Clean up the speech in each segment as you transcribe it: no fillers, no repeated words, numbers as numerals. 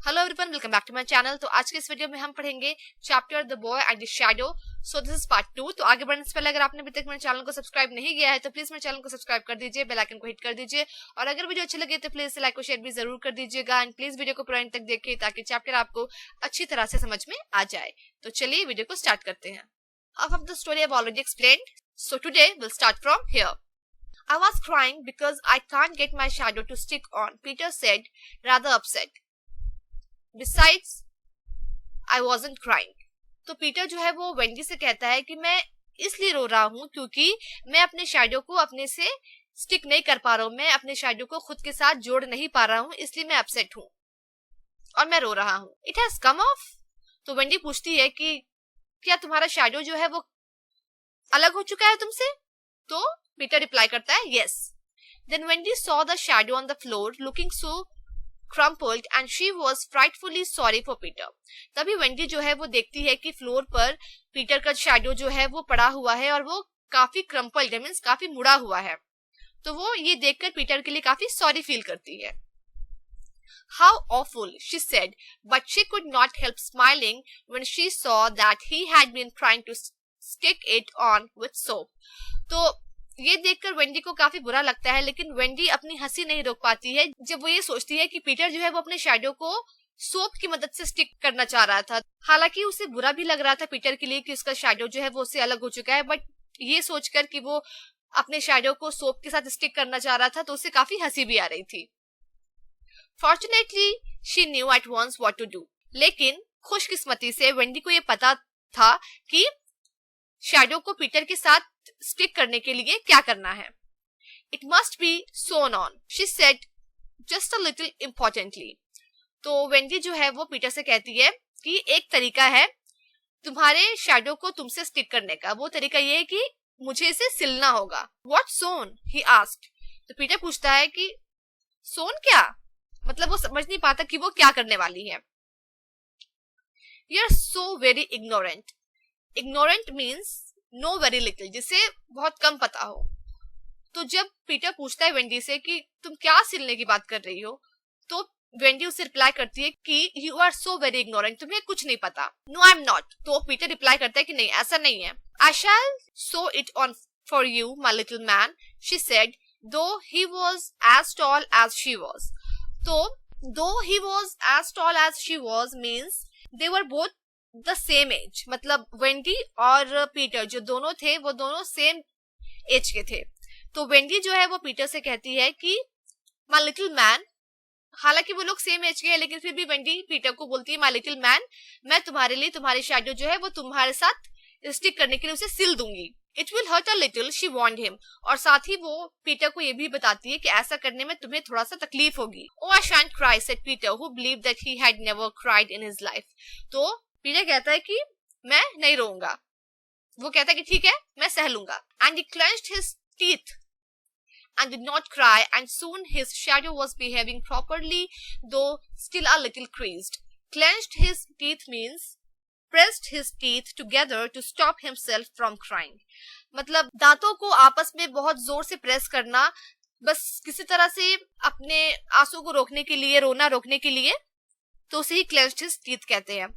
Hello everyone, welcome back to my channel. तो आज के इस वीडियो में हम पढ़ेंगे chapter the boy and the shadow. So this is part 2। तो आगे बढ़ने से पहले अगर आपने अभी तक मेरे चैनल को सब्सक्राइब नहीं किया है तो प्लीज मेरे चैनल को सब्सक्राइब कर दीजिए, बेल आइकन को हिट कर दीजिए और अगर वीडियो अच्छी लगे तो प्लीज लाइक और शेयर भी जरूर कर दीजिएगा एंड प्लीज वीडियो को पूरा एंड तक देखिए ताकि चैप्टर आपको अच्छी तरह से समझ में आ जाए। तो चलिए वीडियो को स्टार्ट करते हैं। Half of the story I have already explained, so today will start from here. I was crying because I can't get my shadow to stick on, Peter said, rather upset. Besides, I wasn't crying. तो Peter जो है वो Wendy से कहता है कि मैं इसलिए रो रहा हूँ क्योंकि मैं अपने शैडो को अपने से स्टिक नहीं कर पा रहा हूँ, मैं अपने शैडो को खुद के साथ जोड़ नहीं पा रहा हूँ, इसलिए मैं अपसेट हूँ और मैं रो रहा हूँ। It has come off. तो वेंडी पूछती है कि क्या तुम्हारा शैडो जो है वो अलग हो चुका है तुमसे? तो पीटर रिप्लाई करता है yes. Then Wendy saw the shadow on the floor looking so crumpled and she was frightfully sorry for Peter. तभी वेंडी जो है वो देखती है कि फ्लोर पर पीटर का शैडो जो है वो पड़ा हुआ है और वो काफी क्रम्पल्ड है, मींस काफी मुड़ा हुआ है। तो वो ये देखकर पीटर के लिए काफी सॉरी फील करती है। How awful, she said, but she could not help smiling when she saw that he had been trying to stick it on with soap. तो ये देखकर वेंडी को काफी बुरा लगता है, लेकिन वेंडी अपनी हंसी नहीं रोक पाती है जब वो ये सोचती है कि पीटर जो है वो अपने शैडो को सोप की मदद से स्टिक करना चाह रहा था। हालांकि उसे बुरा भी लग रहा था पीटर के लिए कि उसका शैडो जो है वो उससे अलग हो चुका है, बट ये सोचकर कि वो अपने शैडो को सोप के साथ स्टिक करना चाह रहा था तो उसे काफी हंसी भी आ रही थी। Fortunately, she knew at once what to do. लेकिन खुशकिस्मती से वेंडी को ये पता था कि शैडो को पीटर के साथ स्टिक करने के लिए क्या करना है। It must be sewn on, she said just a little importantly. तो वेंडी जो है वो पीटर से कहती है कि एक तरीका है तुम्हारे शैडो को तुमसे स्टिक करने का, वो तरीका ये है कि मुझे इसे सिलना होगा। What sewn? he asked. तो पीटर पूछता है कि sewn क्या? मतलब वो समझ नहीं पाता कि वो क्या करने वाली है। You're so very ignorant. Ignorant means know very little, जिसे बहुत कम पता हो। तो जब पीटर पूछता है वेंडी से कि तुम क्या सिलने की बात कर रही हो, तो वेंडी उसे रिप्लाई करती है कि you are so very ignorant, तुम्हें कुछ नहीं पता। No I am not. तो पीटर रिप्लाई करता है कि नहीं, ऐसा नहीं है। I shall sew it on for you my little man, she said, though he was as tall as she was. तो though he was as tall as she was means they were both the same age, मतलब Wendy और Peter जो दोनों थे वो दोनों same as के थे। तो वेंडी जो है वो पीटर से कहती है कि माय लिटिल मैन, हालांकि वो लोग सेम एज के हैं लेकिन फिर भी वेंडी पीटर को बोलती है माय लिटिल मैन, मैं तुम्हारे लिए तुम्हारे शैडो जो है वो तुम्हारे साथ स्टिक करने के लिए उसे सिल दूंगी। It will hurt a little, she warned him. और साथ ही वो पीटर को ये भी बताती है कि ऐसा करने में तुम्हें थोड़ा सा तकलीफ होगी। Oh I shan't cry, said Peter, who believed that he had never cried in his life. तो पीटर कहता है कि मैं नहीं रोऊंगा। वो कहता है कि ठीक है, मैं सह लूंगा। And he clenched his teeth and did not cry, and soon his shadow was behaving properly, though still a little creased. Clenched his teeth means pressed his teeth together to stop himself from crying. मतलब दांतों को आपस में बहुत जोर से press करना, बस किसी तरह से अपने आंसू को रोकने के लिए, रोना रोकने के लिए, तो उसे ही clenched his teeth कहते हैं।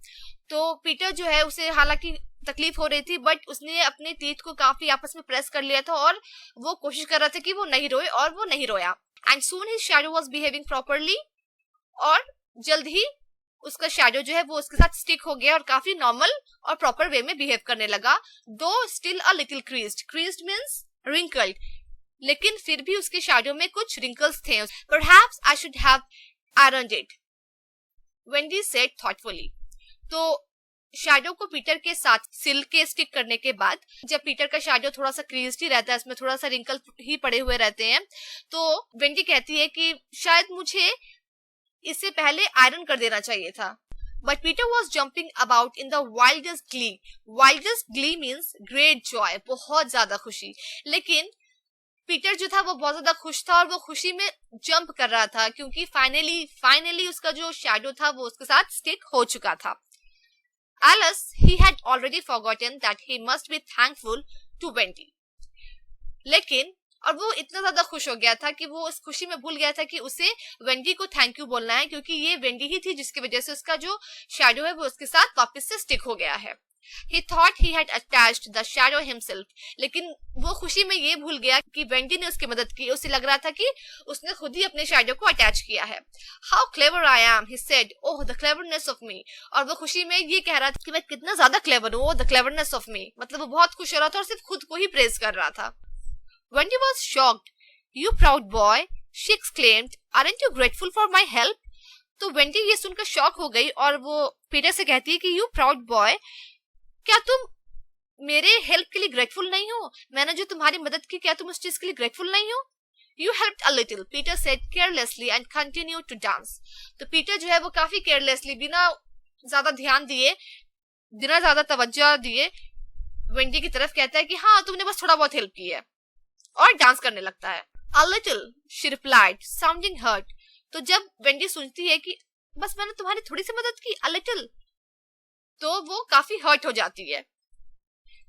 तो पीटर जो है उसे हालांकि तकलीफ हो रही थी, बट उसने अपने टीथ को काफी आपस में प्रेस कर लिया था और वो कोशिश कर रहा था कि वो नहीं रोए, और वो नहीं रोया। And soon his shadow was behaving properly, और जल्द ही उसका शैडो जो है वो उसके साथ स्टिक हो गया और काफी नॉर्मल और प्रॉपर वे में बिहेव करने लगा। दो still a little creased, creased means wrinkled, लेकिन फिर भी उसके शैडो में कुछ रिंकल्स थे। Perhaps I should have ironed it, Wendy said thoughtfully. तो शैडो को पीटर के साथ सिल के स्टिक करने के बाद, जब पीटर का शैडो थोड़ा सा क्रीज्ड ही रहता है, इसमें थोड़ा सा रिंकल ही पड़े हुए रहते हैं, तो वेंडी कहती है कि शायद मुझे इससे पहले आयरन कर देना चाहिए था। But Peter was jumping about in the wildest Glee. Wildest Glee means great Joy, बहुत ज्यादा खुशी। लेकिन पीटर जो था वो बहुत ज्यादा खुश था और वो खुशी में जंप कर रहा था क्योंकि फाइनली उसका जो शैडो था वो उसके साथ स्टिक हो चुका था। Alice, he had already forgotten that he must be thankful to Wendy. लेकिन और वो इतना ज्यादा खुश हो गया था कि वो उस खुशी में भूल गया था कि उसे वेंडी को थैंक यू बोलना है, क्योंकि ये वेंडी ही थी जिसकी वजह से उसका जो शैडो है वो उसके साथ वापस से स्टिक हो गया है। He thought he had attached the shadow himself, लेकिन वो खुशी में ये भूल गया कि वेंडी ने उसकी मदद की। उसे लग रहा था कि उसने खुद ही अपने शैडो को अटैच किया है। How clever I am, he said. Oh, the cleverness of me. और वो खुशी में ये कह रहा था कि मैं कितना ज्यादा क्लेवर हूँ, the cleverness of me। मतलब वो बहुत खुश हो रहा था और सिर्फ खुद को ही प्रेज कर रहा था। Wendy was shocked. You proud boy, she exclaimed. Aren't you grateful for my help? तो वेंडी ये सुनकर शॉक हो गई और वो पीटर से कहती है कि यू प्राउड बॉय, क्या तुम मेरे हेल्प के लिए ग्रेटफुल नहीं हो? मैंने जो तुम्हारी मदद की, क्या तुम उस चीज के लिए ग्रेटफुल नहीं हो? You helped a little, Peter said carelessly and continued to dance. तो पीटर जो है वो काफी केयरलेसली, बिना ज्यादा ध्यान दिए, बिना ज्यादा तवज्जो दिए वेंडी की तरफ कहता है कि हाँ तुमने बस थोड़ा बहुत हेल्प की है, और डांस करने लगता है। A little, she replied, sounding hurt. तो जब वेंडी सुनती है कि बस मैंने तुम्हारी थोड़ी सी मदद की, a little, तो वो काफी हर्ट हो जाती है।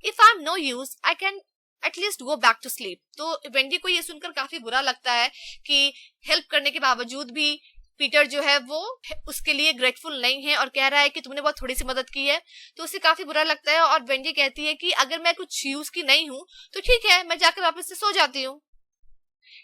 If I'm no use, I can at least go back to sleep. तो वेंडी को ये सुनकर काफी बुरा लगता है कि हेल्प करने के बावजूद भी पीटर जो है वो उसके लिए ग्रेटफुल नहीं है और कह रहा है कि तुमने बहुत थोड़ी सी मदद की है। तो उसे काफी बुरा लगता है और वेंडी कहती है कि अगर मैं कुछ यूज की नहीं हूँ तो ठीक है, मैं जाकर वापस से सो जाती हूँ।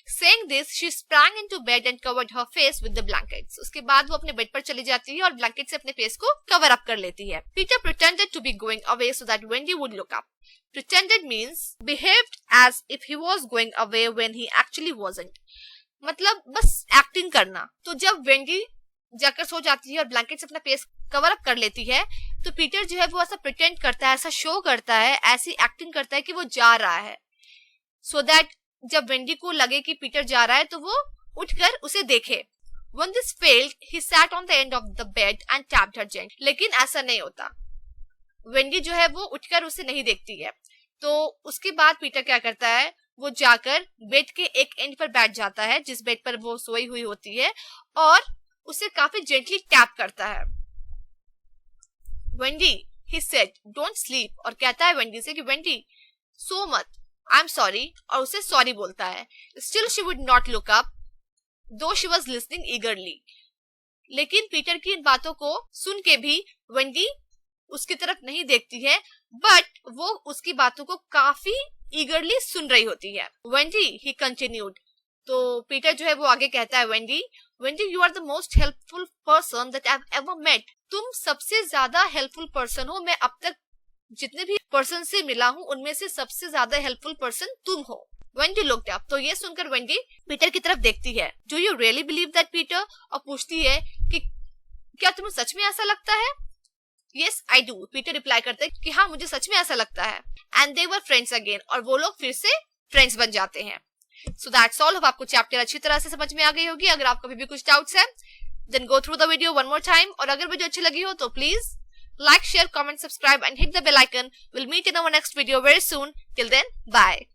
Saying this, she sprang into bed and covered her face with the blankets. उसके बाद वो अपने बेड पर चली जाती है और ब्लैंकेट से अपने फेस को कवर अप कर लेती है। Peter pretended to be going away so that Wendy would look up. Pretended means behaved as if he was going away when he actually wasn't. मतलब बस एक्टिंग करना। तो जब वेंडी जाकर सो जाती है और ब्लैंकेट से अपना फेस कवर अप कर लेती है तो पीटर जो है वो ऐसा प्रिटेंड करता है, ऐसा शो करता है, ऐसी एक्टिंग करता है कि वो जा रहा है, so that जब वेंडी को लगे कि पीटर जा रहा है तो वो उठकर उसे देखे। When this failed, he sat on the end of the bed and tapped her gently. लेकिन ऐसा नहीं होता, वेंडी जो है वो उठकर उसे नहीं देखती है। तो उसके बाद पीटर क्या करता है, वो जाकर बेड के एक एंड पर बैठ जाता है जिस बेड पर वो सोई हुई होती है और उसे काफी जेंटली टैप करता है। Wendy, he said, don't sleep, और कहता है वेंडी से कि वेंडी सो मत, I'm sorry, और उसे सॉरी बोलता है। Still she would not look up, though she was listening eagerly. लेकिन पीटर की इन बातों को सुन के भी वेंडी उसकी तरफ नहीं देखती है, बट वो उसकी बातों को काफी ईगरली सुन रही होती है। Wendy, he continued. तो पीटर जो है वो आगे कहता है Wendy, Wendy you are the most helpful person that I've ever met. तुम सबसे ज्यादा हेल्पफुल पर्सन हो, मैं अब तक जितने भी पर्सन से मिला हूँ उनमें से सबसे ज्यादा हेल्पफुल पर्सन तुम हो। Wendy looked up. तो ये सुनकर वेंडी पीटर की तरफ देखती है। Do you really believe that, Peter? और पूछती है कि क्या तुम्हें सच में ऐसा लगता है? Yes, I do. Peter reply करते हैं कि हाँ मुझे सच में ऐसा लगता है। And they were friends again. और वो लोग फिर से फ्रेंड्स बन जाते हैं। So that's all. अब आपको चैप्टर अच्छी तरह से समझ में आ गई होगी। अगर आपको भी कुछ डाउट्स है then go through the video one more time. और अगर वीडियो अच्छी लगी हो तो please like, share, comment, subscribe and hit the bell icon. We'll meet in our next video very soon. Till then, bye.